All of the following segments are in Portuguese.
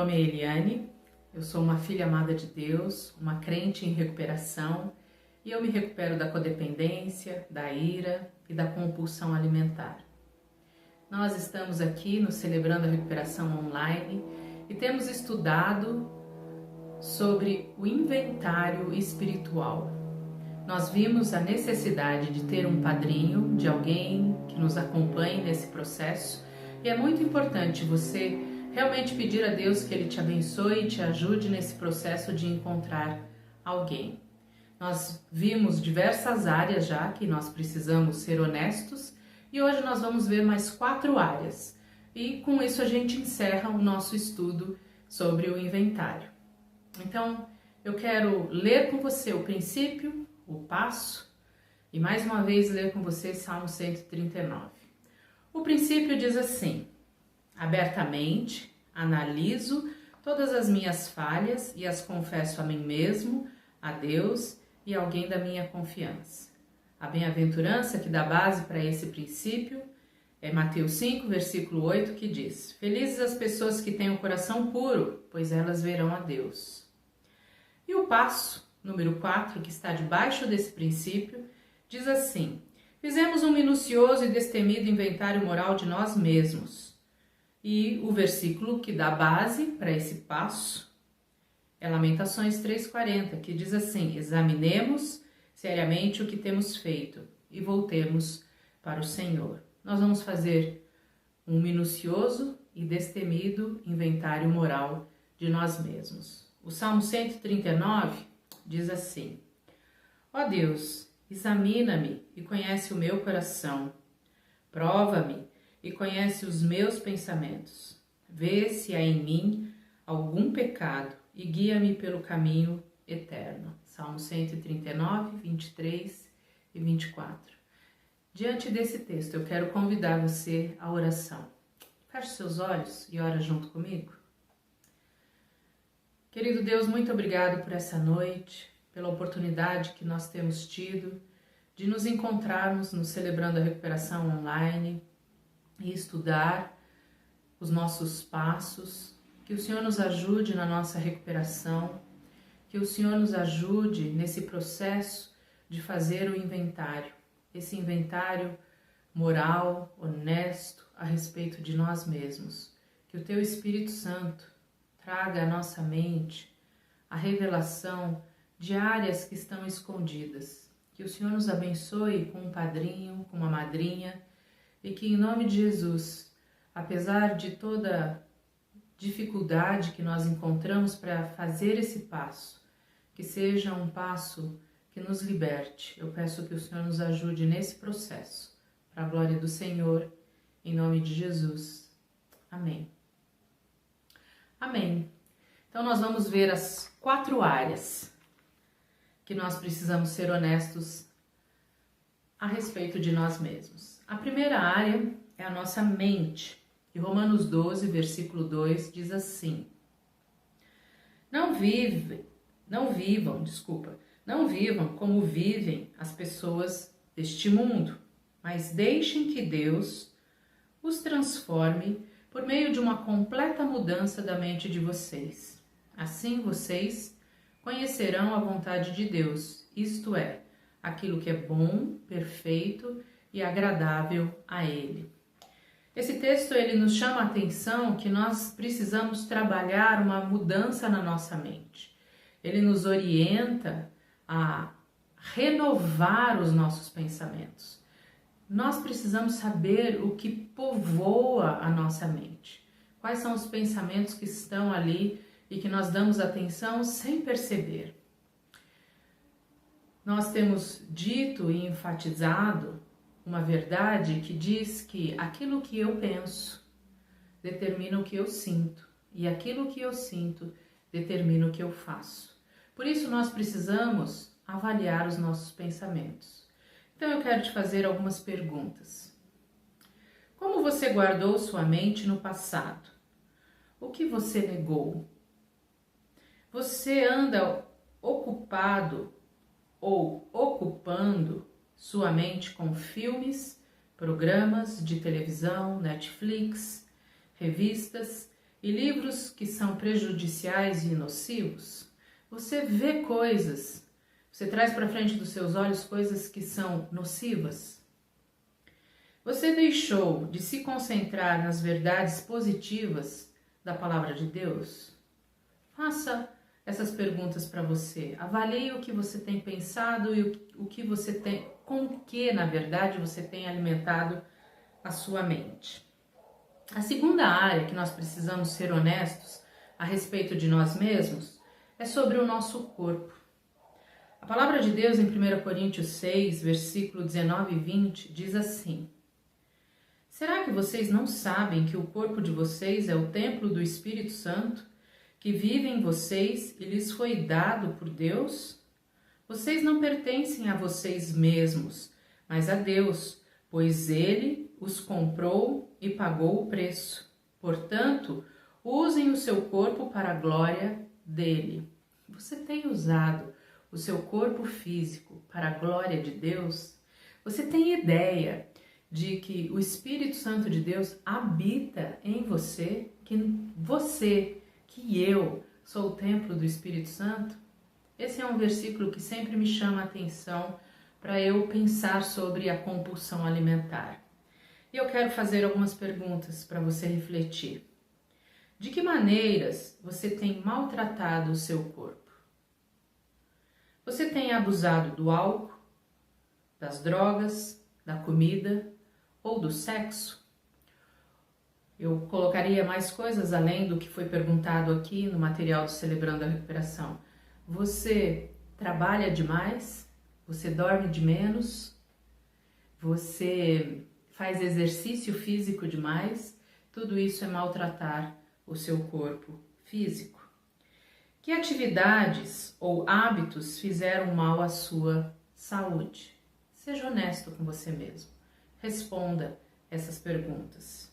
nome é Eliane, eu sou uma filha amada de Deus, uma crente em recuperação e eu me recupero da codependência, da ira e da compulsão alimentar. Nós estamos aqui no Celebrando a Recuperação Online e temos estudado sobre o inventário espiritual. Nós vimos a necessidade de ter um padrinho, de alguém que nos acompanhe nesse processo e é muito importante você realmente pedir a Deus que Ele te abençoe e te ajude nesse processo de encontrar alguém. Nós vimos diversas áreas já que nós precisamos ser honestos e hoje nós vamos ver mais 4 áreas. E com isso a gente encerra o nosso estudo sobre o inventário. Então, eu quero ler com você o princípio, o passo e mais uma vez ler com você Salmo 139. O princípio diz assim: abertamente analiso todas as minhas falhas e as confesso a mim mesmo, a Deus e alguém da minha confiança. A bem-aventurança que dá base para esse princípio é Mateus 5, versículo 8, que diz: felizes as pessoas que têm o coração puro, pois elas verão a Deus. E o passo número 4, que está debaixo desse princípio, diz assim: fizemos um minucioso e destemido inventário moral de nós mesmos. E o versículo que dá base para esse passo é Lamentações 3,40, que diz assim: examinemos seriamente o que temos feito e voltemos para o Senhor. Nós vamos fazer um minucioso e destemido inventário moral de nós mesmos. O Salmo 139 diz assim: ó Deus, examina-me e conhece o meu coração. Prova-me e conhece os meus pensamentos. Vê se há em mim algum pecado e guia-me pelo caminho eterno. Salmo 139, 23 e 24. Diante desse texto, eu quero convidar você à oração. Feche seus olhos e ora junto comigo. Querido Deus, muito obrigado por essa noite, pela oportunidade que nós temos tido de nos encontrarmos no Celebrando a Recuperação Online e estudar os nossos passos. Que o Senhor nos ajude na nossa recuperação, que o Senhor nos ajude nesse processo de fazer o inventário, esse inventário moral, honesto, a respeito de nós mesmos. Que o Teu Espírito Santo traga à nossa mente a revelação de áreas que estão escondidas. Que o Senhor nos abençoe com um padrinho, com uma madrinha, e que em nome de Jesus, apesar de toda dificuldade que nós encontramos para fazer esse passo, que seja um passo que nos liberte. Eu peço que o Senhor nos ajude nesse processo, para a glória do Senhor, em nome de Jesus. Amém. Amém. Então nós vamos ver as 4 áreas que nós precisamos ser honestos a respeito de nós mesmos. A primeira área é a nossa mente. E Romanos 12, versículo 2 diz assim: Não vivam como vivem as pessoas deste mundo, mas deixem que Deus os transforme por meio de uma completa mudança da mente de vocês. Assim vocês conhecerão a vontade de Deus, isto é, aquilo que é bom, perfeito e agradável a Ele. Esse texto ele nos chama a atenção que nós precisamos trabalhar uma mudança na nossa mente. Ele nos orienta a renovar os nossos pensamentos. Nós precisamos saber o que povoa a nossa mente. Quais são os pensamentos que estão ali e que nós damos atenção sem perceber. Nós temos dito e enfatizado uma verdade que diz que aquilo que eu penso determina o que eu sinto e aquilo que eu sinto determina o que eu faço. Por isso nós precisamos avaliar os nossos pensamentos. Então eu quero te fazer algumas perguntas. Como você guardou sua mente no passado? O que você negou? Você anda ocupado ou ocupando sua mente com filmes, programas de televisão, Netflix, revistas e livros que são prejudiciais e nocivos? Você vê coisas, você traz para frente dos seus olhos coisas que são nocivas? Você deixou de se concentrar nas verdades positivas da palavra de Deus? Faça essas perguntas para você. Avalie o que você tem pensado e o que você tem, com que, na verdade, você tem alimentado a sua mente. A segunda área que nós precisamos ser honestos a respeito de nós mesmos é sobre o nosso corpo. A palavra de Deus em 1 Coríntios 6, versículo 19 e 20 diz assim: será que vocês não sabem que o corpo de vocês é o templo do Espírito Santo, que vive em vocês e lhes foi dado por Deus? Vocês não pertencem a vocês mesmos, mas a Deus, pois Ele os comprou e pagou o preço. Portanto, usem o seu corpo para a glória dele. Você tem usado o seu corpo físico para a glória de Deus? Você tem ideia de que o Espírito Santo de Deus habita em você? Que eu sou o templo do Espírito Santo? Esse é um versículo que sempre me chama a atenção para eu pensar sobre a compulsão alimentar. E eu quero fazer algumas perguntas para você refletir. De que maneiras você tem maltratado o seu corpo? Você tem abusado do álcool, das drogas, da comida ou do sexo? Eu colocaria mais coisas além do que foi perguntado aqui no material do Celebrando a Recuperação. Você trabalha demais? Você dorme de menos? Você faz exercício físico demais? Tudo isso é maltratar o seu corpo físico. Que atividades ou hábitos fizeram mal à sua saúde? Seja honesto com você mesmo. Responda essas perguntas.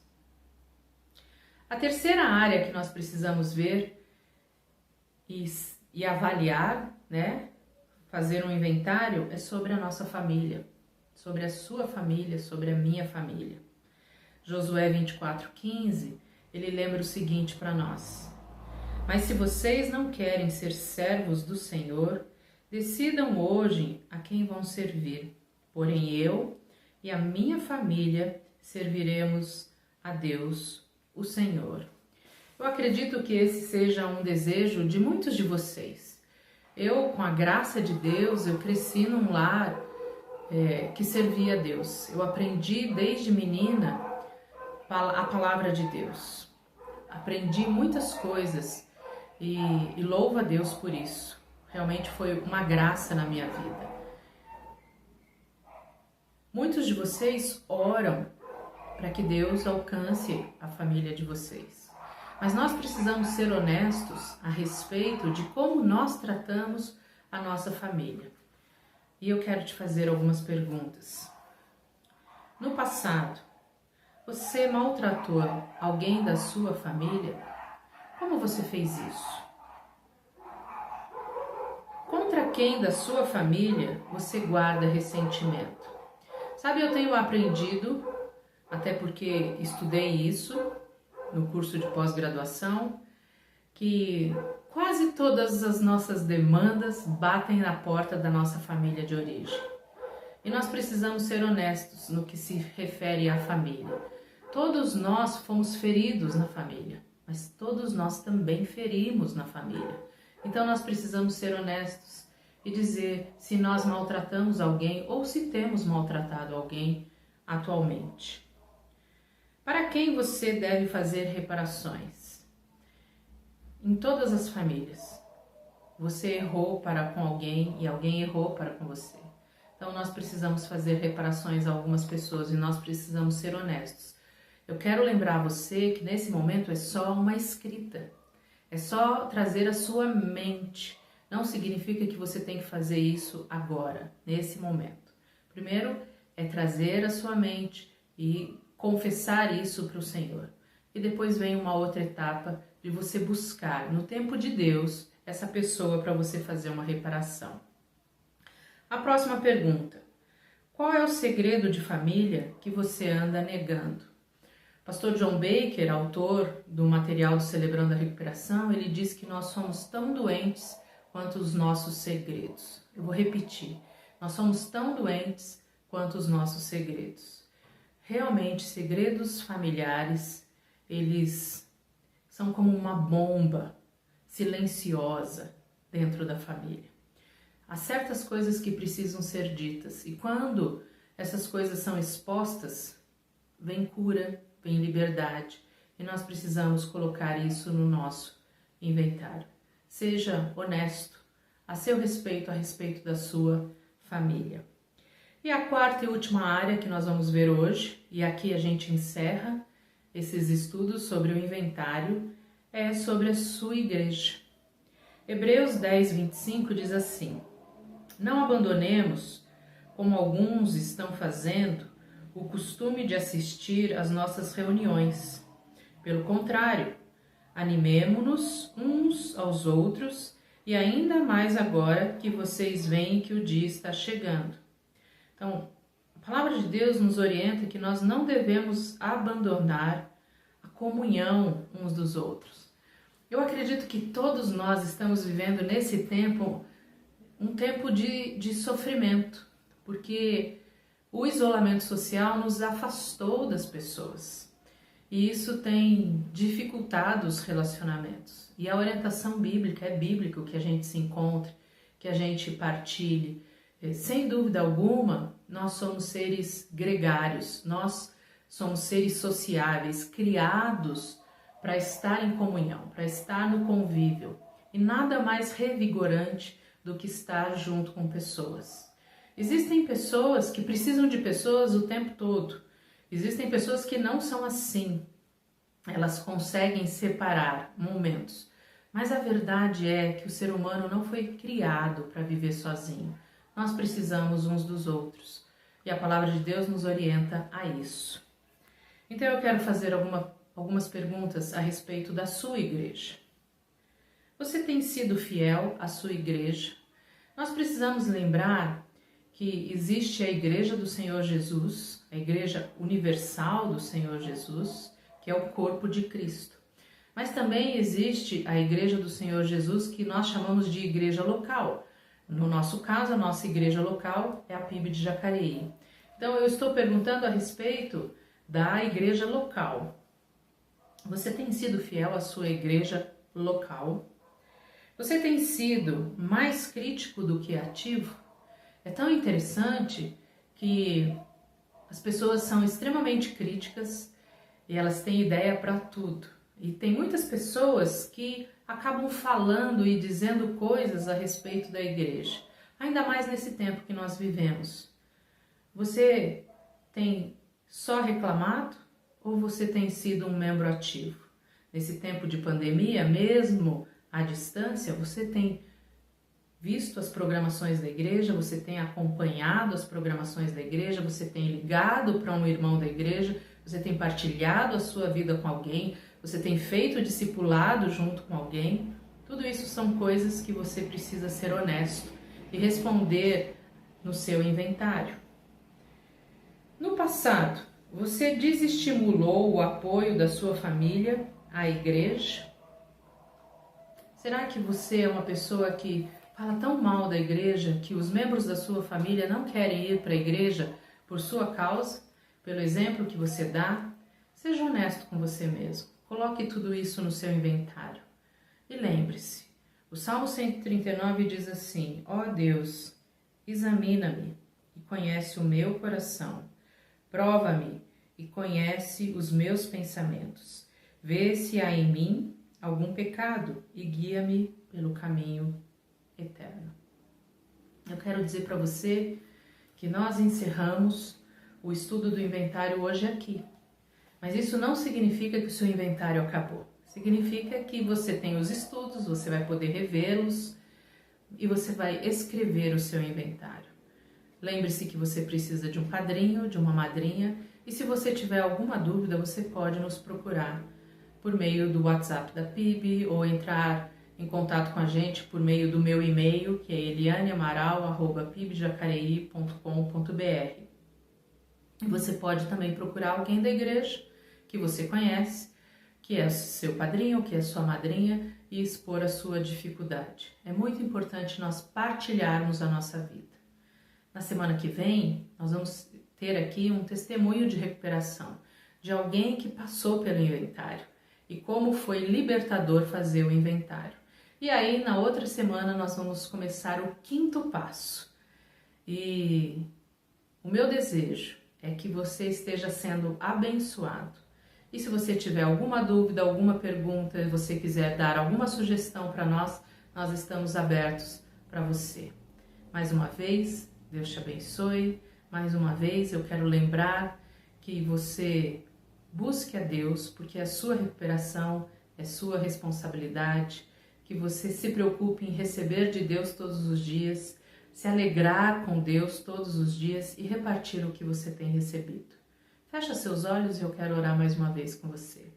A terceira área que nós precisamos ver e avaliar, fazer um inventário, é sobre a nossa família, sobre a sua família, sobre a minha família. Josué 24:15, ele lembra o seguinte para nós: mas se vocês não querem ser servos do Senhor, decidam hoje a quem vão servir. Porém eu e a minha família serviremos a Deus, o Senhor. Eu acredito que esse seja um desejo de muitos de vocês. Eu, com a graça de Deus, eu cresci num lar que servia a Deus. Eu aprendi desde menina a palavra de Deus. Aprendi muitas coisas e louvo a Deus por isso. Realmente foi uma graça na minha vida. Muitos de vocês oram para que Deus alcance a família de vocês. Mas nós precisamos ser honestos a respeito de como nós tratamos a nossa família. E eu quero te fazer algumas perguntas. No passado, você maltratou alguém da sua família? Como você fez isso? Contra quem da sua família você guarda ressentimento? Sabe, eu tenho aprendido, até porque estudei isso no curso de pós-graduação, que quase todas as nossas demandas batem na porta da nossa família de origem. E nós precisamos ser honestos no que se refere à família. Todos nós fomos feridos na família, mas todos nós também ferimos na família. Então nós precisamos ser honestos e dizer se nós maltratamos alguém ou se temos maltratado alguém atualmente. Para quem você deve fazer reparações? Em todas as famílias. Você errou para com alguém e alguém errou para com você. Então nós precisamos fazer reparações a algumas pessoas e nós precisamos ser honestos. Eu quero lembrar você que nesse momento é só uma escrita. É só trazer a sua mente. Não significa que você tem que fazer isso agora, nesse momento. Primeiro é trazer a sua mente e confessar isso para o Senhor. E depois vem uma outra etapa de você buscar, no tempo de Deus, essa pessoa para você fazer uma reparação. A próxima pergunta: qual é o segredo de família que você anda negando? O Pastor John Baker, autor do material do Celebrando a Recuperação, ele diz que nós somos tão doentes quanto os nossos segredos. Eu vou repetir, nós somos tão doentes quanto os nossos segredos. Realmente, segredos familiares, eles são como uma bomba silenciosa dentro da família. Há certas coisas que precisam ser ditas e quando essas coisas são expostas, vem cura, vem liberdade e nós precisamos colocar isso no nosso inventário. Seja honesto a seu respeito, a respeito da sua família. E a quarta e última área que nós vamos ver hoje, e aqui a gente encerra esses estudos sobre o inventário, é sobre a sua igreja. Hebreus 10, 25 diz assim: não abandonemos, como alguns estão fazendo, o costume de assistir às nossas reuniões. Pelo contrário, animemo-nos uns aos outros e ainda mais agora que vocês veem que o dia está chegando. Então, a palavra de Deus nos orienta que nós não devemos abandonar a comunhão uns dos outros. Eu acredito que todos nós estamos vivendo nesse tempo um tempo de sofrimento, porque o isolamento social nos afastou das pessoas e isso tem dificultado os relacionamentos. E a orientação bíblica é bíblico que a gente se encontre, que a gente partilhe. Sem dúvida alguma, nós somos seres gregários, nós somos seres sociáveis, criados para estar em comunhão, para estar no convívio. E nada mais revigorante do que estar junto com pessoas. Existem pessoas que precisam de pessoas o tempo todo. Existem pessoas que não são assim. Elas conseguem separar momentos. Mas a verdade é que o ser humano não foi criado para viver sozinho. Nós precisamos uns dos outros. E a palavra de Deus nos orienta a isso. Então eu quero fazer algumas perguntas a respeito da sua igreja. Você tem sido fiel à sua igreja? Nós precisamos lembrar que existe a Igreja do Senhor Jesus, a Igreja Universal do Senhor Jesus, que é o corpo de Cristo. Mas também existe a Igreja do Senhor Jesus que nós chamamos de igreja local. No nosso caso, a nossa igreja local é a PIB de Jacareí. Então eu estou perguntando a respeito da igreja local. Você tem sido fiel à sua igreja local? Você tem sido mais crítico do que ativo? É tão interessante que as pessoas são extremamente críticas e elas têm ideia para tudo. E tem muitas pessoas que acabam falando e dizendo coisas a respeito da igreja, ainda mais nesse tempo que nós vivemos. Você tem só reclamado ou você tem sido um membro ativo? Nesse tempo de pandemia, mesmo à distância, você tem visto as programações da igreja, você tem acompanhado as programações da igreja, você tem ligado para um irmão da igreja, você tem partilhado a sua vida com alguém, você tem feito discipulado junto com alguém. Tudo isso são coisas que você precisa ser honesto e responder no seu inventário. No passado, você desestimulou o apoio da sua família à igreja? Será que você é uma pessoa que fala tão mal da igreja que os membros da sua família não querem ir para a igreja por sua causa, pelo exemplo que você dá? Seja honesto com você mesmo. Coloque tudo isso no seu inventário. E lembre-se, o Salmo 139 diz assim: ó Deus, examina-me e conhece o meu coração. Prova-me e conhece os meus pensamentos. Vê se há em mim algum pecado e guia-me pelo caminho eterno. Eu quero dizer para você que nós encerramos o estudo do inventário hoje aqui. Mas isso não significa que o seu inventário acabou. Significa que você tem os estudos, você vai poder revê-los e você vai escrever o seu inventário. Lembre-se que você precisa de um padrinho, de uma madrinha, e se você tiver alguma dúvida, você pode nos procurar por meio do WhatsApp da PIB ou entrar em contato com a gente por meio do meu e-mail, que é elianeamaral@pibjacareí.com.br. Você pode também procurar alguém da igreja que você conhece, que é seu padrinho, que é sua madrinha, e expor a sua dificuldade. É muito importante nós partilharmos a nossa vida. Na semana que vem, nós vamos ter aqui um testemunho de recuperação de alguém que passou pelo inventário e como foi libertador fazer o inventário. E aí, na outra semana, nós vamos começar o 5º passo. E o meu desejo é que você esteja sendo abençoado. E se você tiver alguma dúvida, alguma pergunta, você quiser dar alguma sugestão para nós, nós estamos abertos para você. Mais uma vez, Deus te abençoe. Mais uma vez, eu quero lembrar que você busque a Deus, porque a sua recuperação é sua responsabilidade, que você se preocupe em receber de Deus todos os dias, se alegrar com Deus todos os dias e repartir o que você tem recebido. Fecha seus olhos e eu quero orar mais uma vez com você.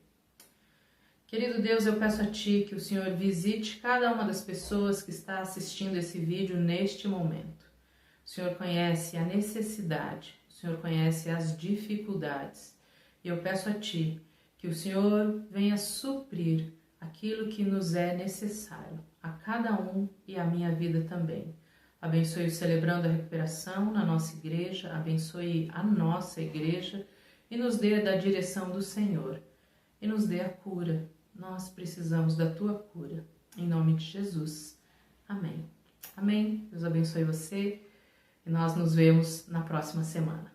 Querido Deus, eu peço a Ti que o Senhor visite cada uma das pessoas que está assistindo esse vídeo neste momento. O Senhor conhece a necessidade, o Senhor conhece as dificuldades. E eu peço a Ti que o Senhor venha suprir aquilo que nos é necessário, a cada um e a minha vida também. Abençoe o Celebrando a Recuperação na nossa igreja, abençoe a nossa igreja e nos dê da direção do Senhor e nos dê a cura. Nós precisamos da Tua cura. Em nome de Jesus. Amém. Amém. Deus abençoe você e nós nos vemos na próxima semana.